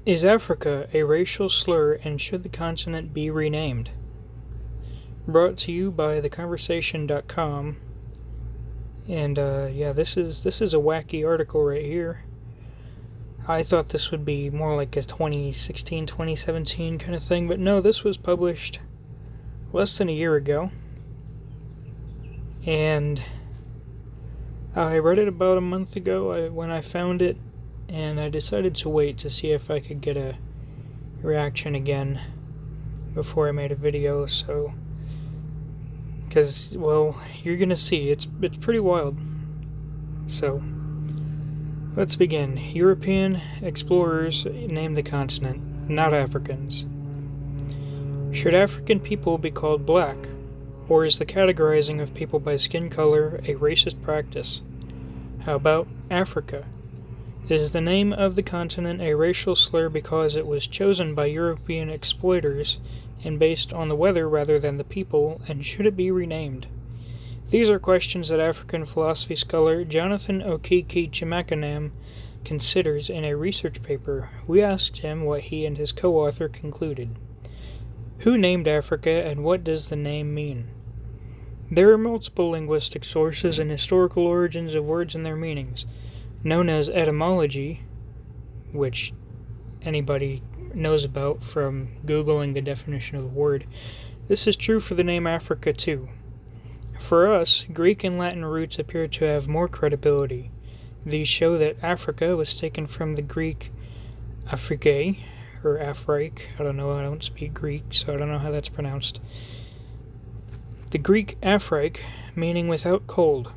Is Africa a racial slur, and should the continent be renamed? Brought to you by theconversation.com. And this is a wacky article right here. I thought this would be more like a 2016, 2017 kind of thing, but no, this was published less than a year ago. And I read it about a month ago when I found it, and I decided to wait to see if I could get a reaction again before I made a video, so... Because, well, you're gonna see, it's pretty wild. So, let's begin. European explorers named the continent, not Africans. Should African people be called black, or is the categorizing of people by skin color a racist practice? How about Africa? Is the name of the continent a racial slur because it was chosen by European exploiters and based on the weather rather than the people, and should it be renamed? These are questions that African philosophy scholar Jonathan Okeke-Chimakanam considers in a research paper. We asked him what he and his co-author concluded. Who named Africa, and what does the name mean? There are multiple linguistic sources and historical origins of words and their meanings, known as etymology, which anybody knows about from Googling the definition of the word. This is true for the name Africa too. For us, Greek and Latin roots appear to have more credibility. These show that Africa was taken from the Greek Afrique, or Afrique. I don't speak Greek, so I don't know how that's pronounced. The Greek Afrique, meaning without cold.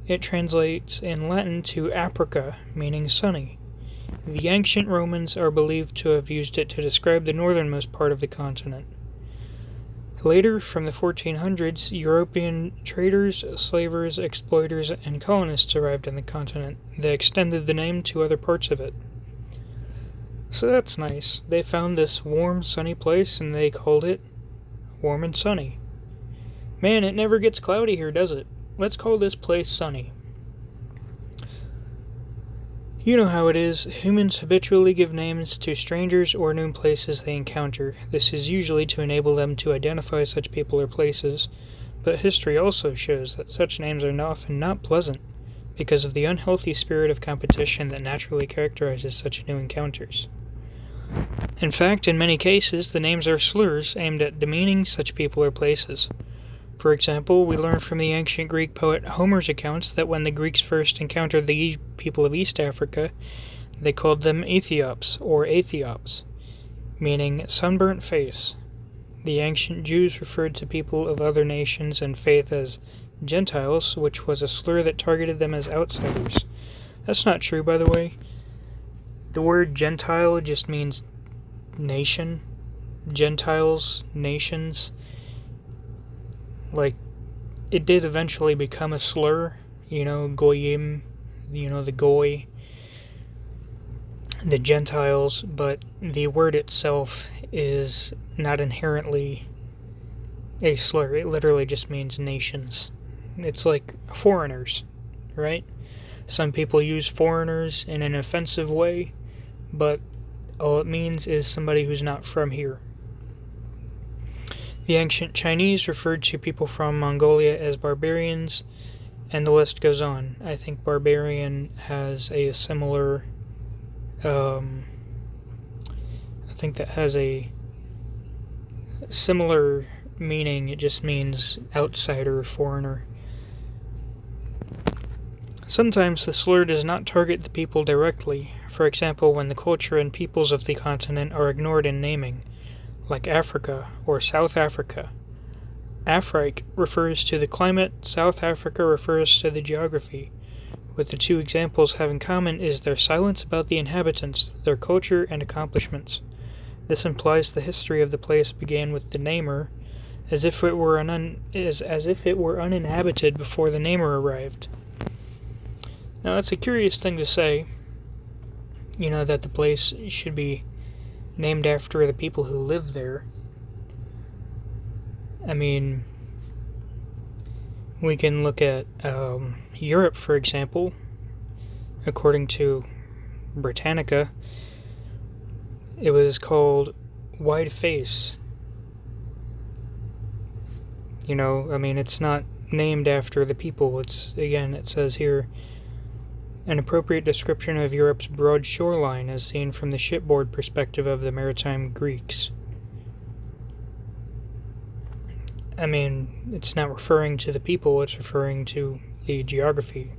It translates in Latin to aprica, meaning sunny. The ancient Romans are believed to have used it to describe the northernmost part of the continent. Later, from the 1400s, European traders, slavers, exploiters, and colonists arrived on the continent. They extended the name to other parts of it. So that's nice. They found this warm, sunny place, and they called it Warm and Sunny. Man, it never gets cloudy here, does it? Let's call this place Sunny. You know how it is. Humans habitually give names to strangers or new places they encounter. This is usually to enable them to identify such people or places, but history also shows that such names are often not pleasant because of the unhealthy spirit of competition that naturally characterizes such new encounters. In fact, in many cases, the names are slurs aimed at demeaning such people or places. For example, we learn from the ancient Greek poet Homer's accounts that when the Greeks first encountered the people of East Africa, they called them Ethiops, or Aethiops, meaning sunburnt face. The ancient Jews referred to people of other nations and faith as Gentiles, which was a slur that targeted them as outsiders. That's not true, by the way. The word Gentile just means nation. Gentiles, nations. Like, it did eventually become a slur, Goyim, the Goy, the Gentiles, but the word itself is not inherently a slur. It literally just means nations. It's like foreigners, right? Some people use foreigners in an offensive way, but all it means is somebody who's not from here. The ancient Chinese referred to people from Mongolia as barbarians, and the list goes on. I think barbarian has a similar, I think that has a similar meaning. It just means outsider, foreigner. Sometimes the slur does not target the people directly. For example, when the culture and peoples of the continent are ignored in naming, like Africa or South Africa. Afrique refers to the climate, South Africa refers to the geography. What the two examples have in common is their silence about the inhabitants, their culture, and accomplishments. This implies the history of the place began with the namer, as if it were uninhabited before the namer arrived. Now that's a curious thing to say, that the place should be named after the people who live there. I mean, we can look at Europe, for example. According to Britannica, It was called Wide Face. You know, I mean, it's not named after the people. It's, again, it says here, an appropriate description of Europe's broad shoreline as seen from the shipboard perspective of the maritime Greeks. I mean, it's not referring to the people, it's referring to the geography.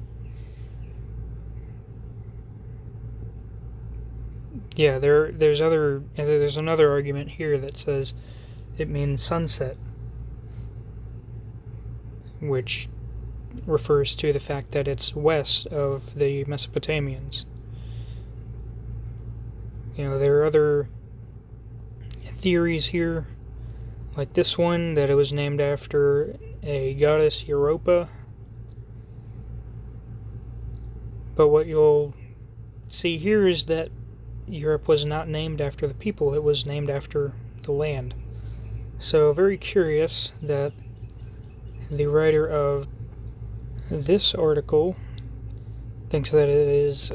Yeah, there's another argument here that says it means sunset, which refers to the fact that it's west of the Mesopotamians. You know, there are other theories here, like this one, that it was named after a goddess Europa. But what you'll see here is that Europe was not named after the people, it was named after the land. So, very curious that the writer of this article thinks that it is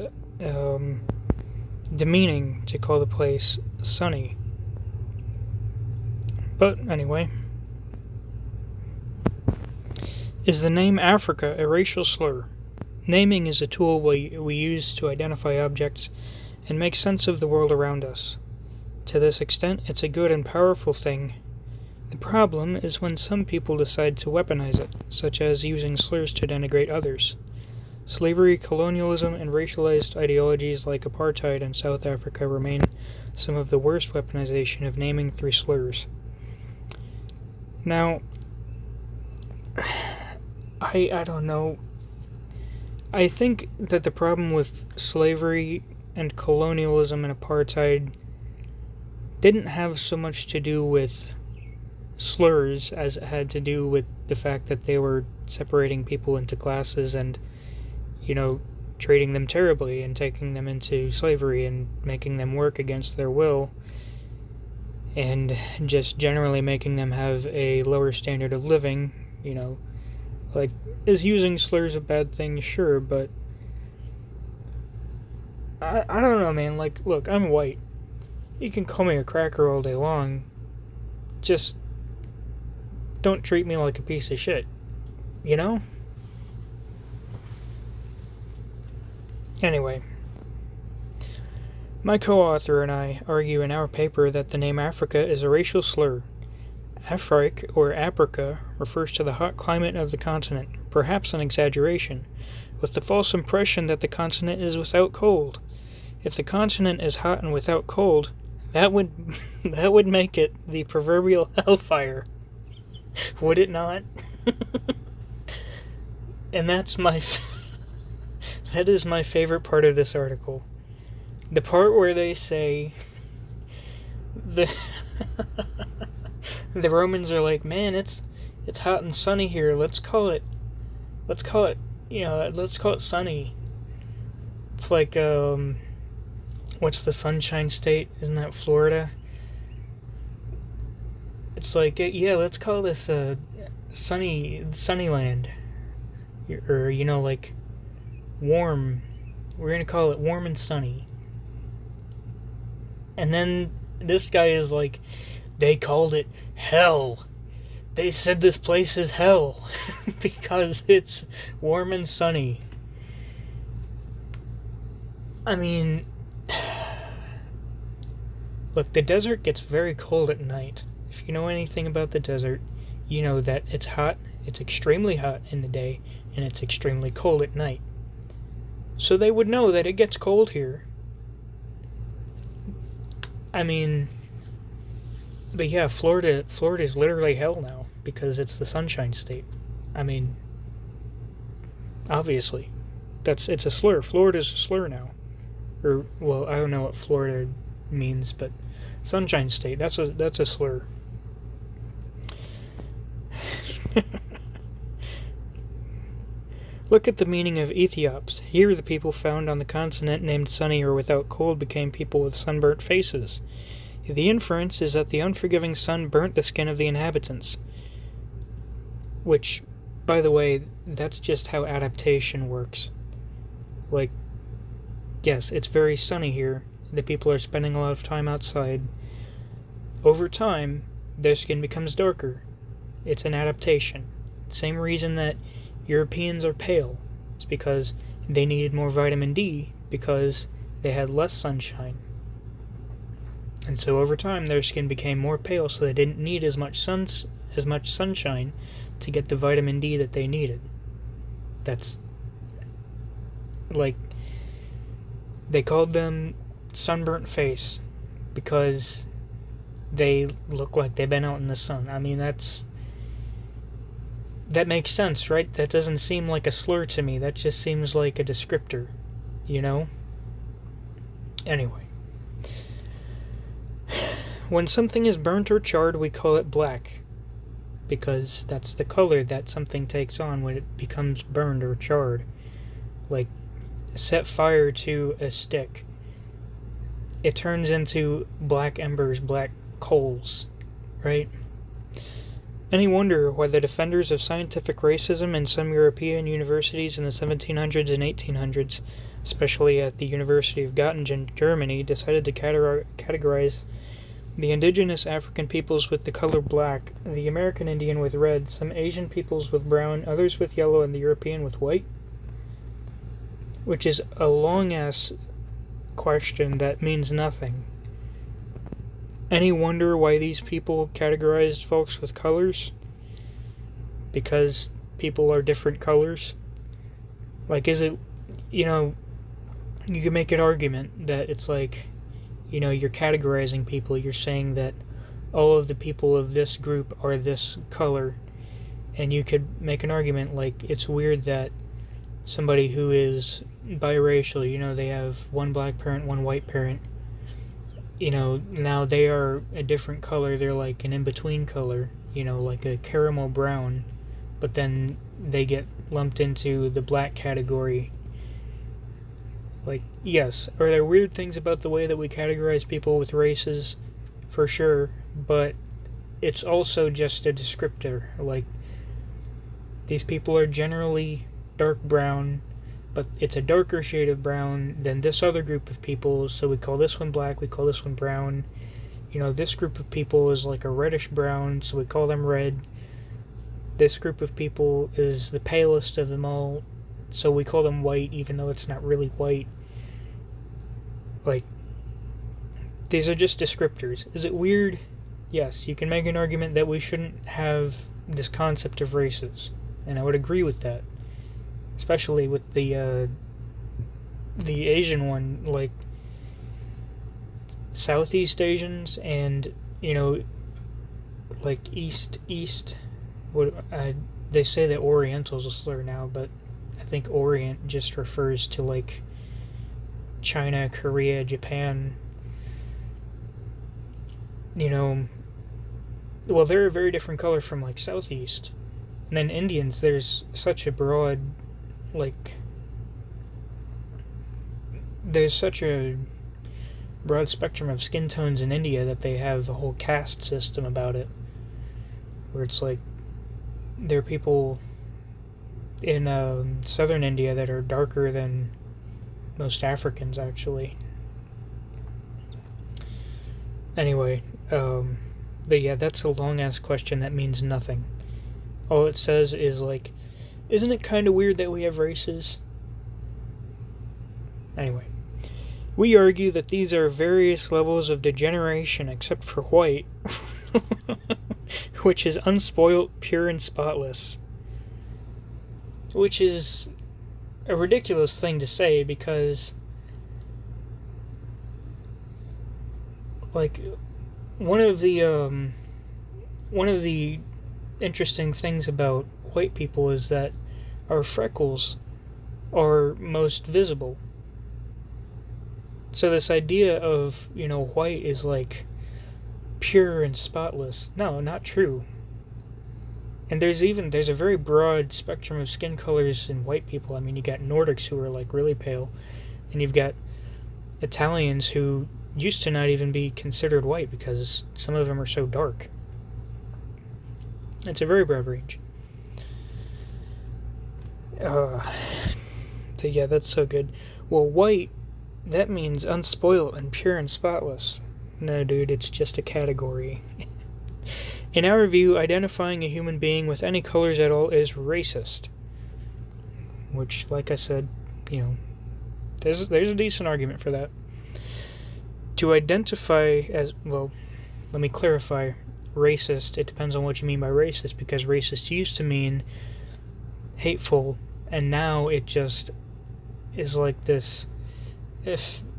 demeaning to call the place sunny. But anyway, is the name Africa a racial slur? Naming is a tool we use to identify objects and make sense of the world around us. To this extent, it's a good and powerful thing. The problem is when some people decide to weaponize it, such as using slurs to denigrate others. Slavery, colonialism, and racialized ideologies like apartheid in South Africa remain some of the worst weaponization of naming through slurs. Now, I don't know. I think that the problem with slavery and colonialism and apartheid didn't have so much to do with slurs as it had to do with the fact that they were separating people into classes and, you know, treating them terribly and taking them into slavery and making them work against their will and just generally making them have a lower standard of living. You know, like, is using slurs a bad thing? Sure, but I don't know, man. Like, look, I'm white. You can call me a cracker all day long. Just don't treat me like a piece of shit. You know? Anyway, my co-author and I argue in our paper that the name Africa is a racial slur. Afrique, or Africa, refers to the hot climate of the continent, perhaps an exaggeration, with the false impression that the continent is without cold. If the continent is hot and without cold, that would make it the proverbial hellfire. Would it not? And that is my favorite part of this article. The part where they say the Romans are like, man, it's hot and sunny here. Let's call it sunny. It's like what's the Sunshine State? Isn't that Florida? It's like, yeah, let's call this Sunnyland, or, you know, like warm. We're gonna call it warm and sunny. And then this guy is like, they called it hell. They said this place is hell because it's warm and sunny. I mean, look, the desert gets very cold at night. If you know anything about the desert, you know that it's hot, it's extremely hot in the day, and it's extremely cold at night. So they would know that it gets cold here. I mean, but yeah, Florida is literally hell now because it's the Sunshine State. I mean, obviously, it's a slur. Florida's a slur now. Or, well, I don't know what Florida means, but Sunshine State, that's a slur. Look at the meaning of Ethiops. Here the people found on the continent named sunny or without cold became people with sunburnt faces. The inference is that the unforgiving sun burnt the skin of the inhabitants. Which, by the way, that's just how adaptation works. Like, yes, it's very sunny here, the people are spending a lot of time outside. Over time, their skin becomes darker. It's an adaptation. Same reason that Europeans are pale. It's because they needed more vitamin D because they had less sunshine. And so over time, their skin became more pale, so they didn't need as much sunshine to get the vitamin D that they needed. That's like, they called them sunburnt face because they look like they've been out in the sun. I mean, that makes sense, right? That doesn't seem like a slur to me. That just seems like a descriptor, you know? Anyway. When something is burnt or charred, we call it black, because that's the color that something takes on when it becomes burned or charred. Like, set fire to a stick. It turns into black embers, black coals, right? Any wonder why the defenders of scientific racism in some European universities in the 1700s and 1800s, especially at the University of Göttingen, Germany, decided to categorize the indigenous African peoples with the color black, the American Indian with red, some Asian peoples with brown, others with yellow, and the European with white? Which is a long-ass question that means nothing. Any wonder why these people categorized folks with colors? Because people are different colors? Like, is it, you can make an argument that it's like, you're categorizing people. You're saying that all of the people of this group are this color. And you could make an argument like it's weird that somebody who is biracial, they have one black parent, one white parent, now they are a different color. They're like an in-between color, like a caramel brown. But then they get lumped into the black category. Like, yes, are there weird things about the way that we categorize people with races? For sure, but it's also just a descriptor. Like, these people are generally dark brown, but it's a darker shade of brown than this other group of people, so we call this one black, we call this one brown. This group of people is like a reddish brown, so we call them red. This group of people is the palest of them all, so we call them white, even though it's not really white. Like, these are just descriptors. Is it weird? Yes, you can make an argument that we shouldn't have this concept of races, and I would agree with that. Especially with the Asian one, like, Southeast Asians and, like, East, they say that Oriental's a slur now, but I think Orient just refers to, like, China, Korea, Japan. Well, they're a very different color from, like, Southeast. And then Indians, there's such a broad, there's such a broad spectrum of skin tones in India that they have a whole caste system about it, where it's like, there are people in southern India that are darker than most Africans, actually. Anyway, but yeah, that's a long-ass question that means nothing. All it says is, like, isn't it kind of weird that we have races? Anyway, we argue that these are various levels of degeneration except for white, which is unspoilt, pure, and spotless. Which is a ridiculous thing to say because, like, one of the interesting things about white people is that our freckles are most visible. So this idea of, white is like pure and spotless. No, not true. And there's a very broad spectrum of skin colors in white people. I mean, you got Nordics who are like really pale, and you've got Italians who used to not even be considered white because some of them are so dark. It's a very broad range. So yeah, that's so good. Well, white that means unspoiled and pure and spotless. No, dude, it's just a category. In our view, identifying a human being with any colors at all is racist. Which, like I said, there's a decent argument for that. To identify as, well, let me clarify, racist, it depends on what you mean by racist, because racist used to mean hateful, and now it just is like this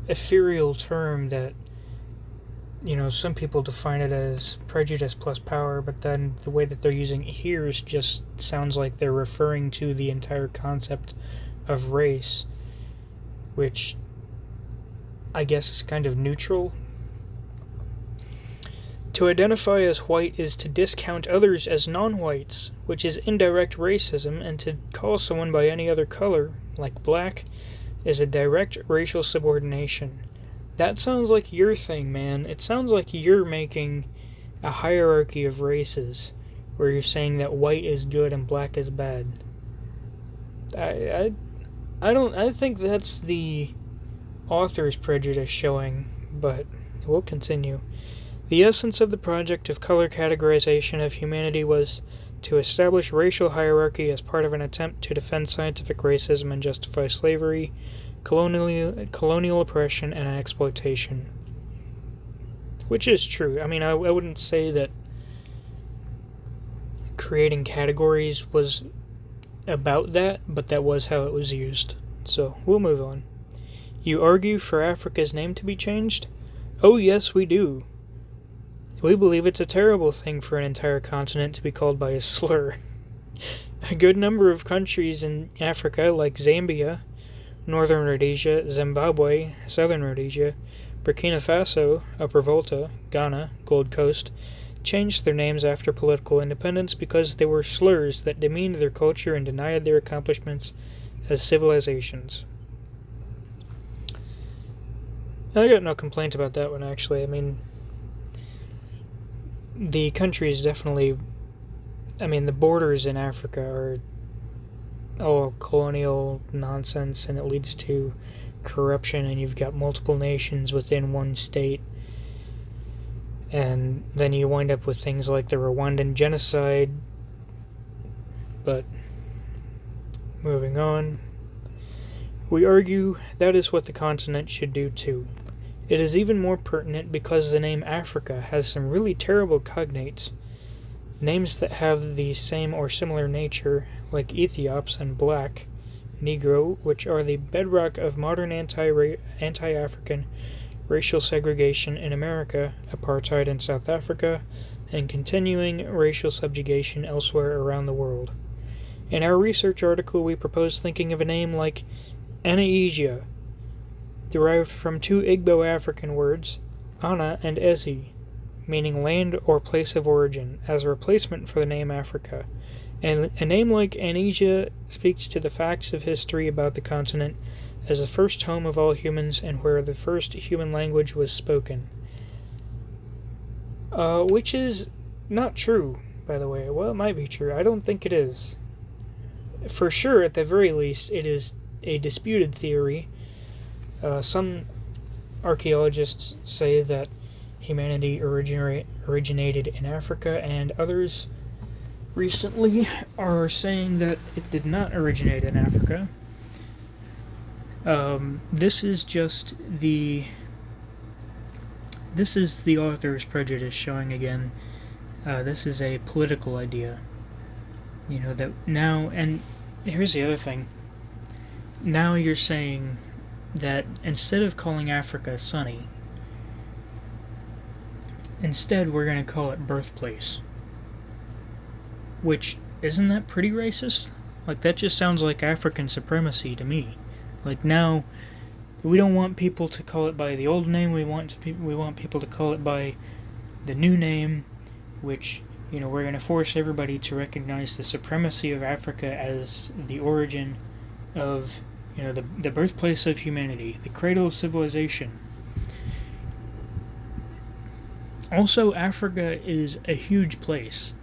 ethereal term that, some people define it as prejudice plus power, but then the way that they're using it here is just sounds like they're referring to the entire concept of race, which I guess is kind of neutral. To identify as white is to discount others as non-whites, which is indirect racism, and to call someone by any other color, like black, is a direct racial subordination. That sounds like your thing, man. It sounds like you're making a hierarchy of races, where you're saying that white is good and black is bad. I think that's the author's prejudice showing, but we'll continue. The essence of the project of color categorization of humanity was to establish racial hierarchy as part of an attempt to defend scientific racism and justify slavery, colonial oppression, and exploitation. Which is true. I mean, I wouldn't say that creating categories was about that, but that was how it was used. So, we'll move on. You argue for Africa's name to be changed? Oh yes, we do. We believe it's a terrible thing for an entire continent to be called by a slur. A good number of countries in Africa, like Zambia, Northern Rhodesia, Zimbabwe, Southern Rhodesia, Burkina Faso, Upper Volta, Ghana, Gold Coast, changed their names after political independence because they were slurs that demeaned their culture and denied their accomplishments as civilizations. I got no complaint about that one, actually. I mean, the countries definitely... the borders in Africa are all colonial nonsense, and it leads to corruption, and you've got multiple nations within one state, and then you wind up with things like the Rwandan genocide. But moving on, we argue that is what the continent should do too. It is even more pertinent because the name Africa has some really terrible cognates. Names that have the same or similar nature, like Ethiops and Black, Negro, which are the bedrock of modern anti-African racial segregation in America, apartheid in South Africa, and continuing racial subjugation elsewhere around the world. In our research article, we propose thinking of a name like Anaisia, derived from two Igbo African words, Ana and Ezi, meaning land or place of origin, as a replacement for the name Africa. And a name like Anaisia speaks to the facts of history about the continent as the first home of all humans and where the first human language was spoken. Which is not true, by the way. Well, it might be true. I don't think it is. For sure, at the very least, it is a disputed theory. Some archaeologists say that humanity originated in Africa, and others recently are saying that it did not originate in Africa. This is the author's prejudice showing again. This is a political idea. That now, and here's the other thing. Now you're saying that instead of calling Africa sunny, instead we're going to call it birthplace. Which, isn't that pretty racist? Like, that just sounds like African supremacy to me. Like, now, we don't want people to call it by the old name, we want people to call it by the new name, which, we're going to force everybody to recognize the supremacy of Africa as the origin of, the birthplace of humanity, the cradle of civilization. Also, Africa is a huge place.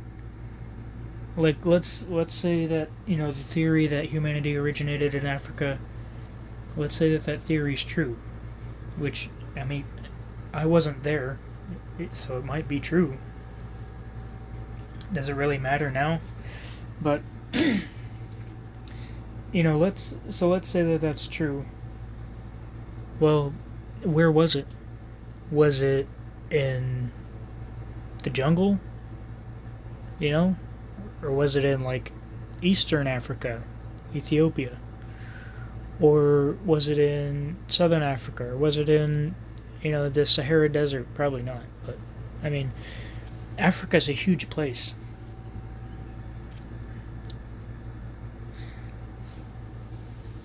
Like, let's say that, the theory that humanity originated in Africa, let's say that theory is true. which, I mean, I wasn't there, so it might be true. Does it really matter now? But let's say that that's true. Well, where was it? Was it in the jungle? Or was it in like Eastern Africa, Ethiopia? Or was it in Southern Africa? Or was it in, the Sahara Desert? Probably not. But, I mean, Africa's a huge place.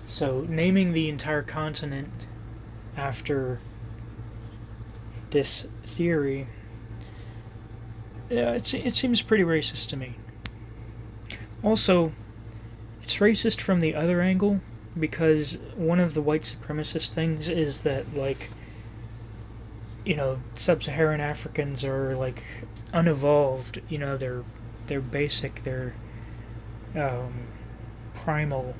So, naming the entire continent after this theory, it seems pretty racist to me. Also, it's racist from the other angle, because one of the white supremacist things is that, like, sub-Saharan Africans are, like, unevolved. They're basic, they're primal,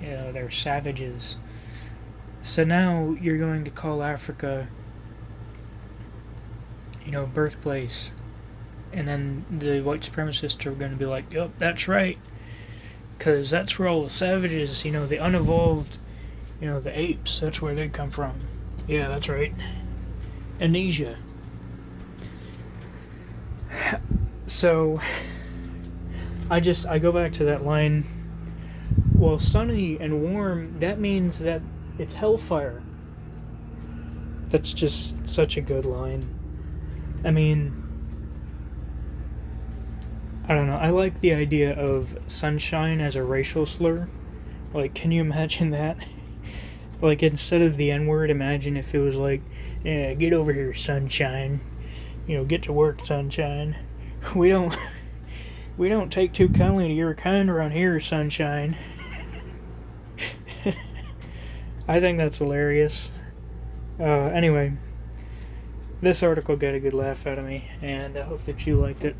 they're savages. So now you're going to call Africa, birthplace, and then the white supremacists are going to be like, yep, that's right, because that's where all the savages, the unevolved, the apes, that's where they come from. Yeah, that's right. Amnesia. So, I go back to that line, well, sunny and warm, that means that it's hellfire. That's just such a good line. I mean, I don't know, I like the idea of sunshine as a racial slur. Like, can you imagine that? Like, instead of the N-word, imagine if it was like, yeah, get over here, sunshine. Get to work, sunshine. We don't take too kindly to your kind around here, sunshine. I think that's hilarious. Anyway, this article got a good laugh out of me, and I hope that you liked it.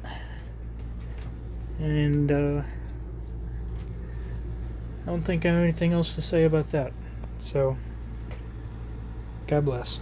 And I don't think I have anything else to say about that. So, God bless.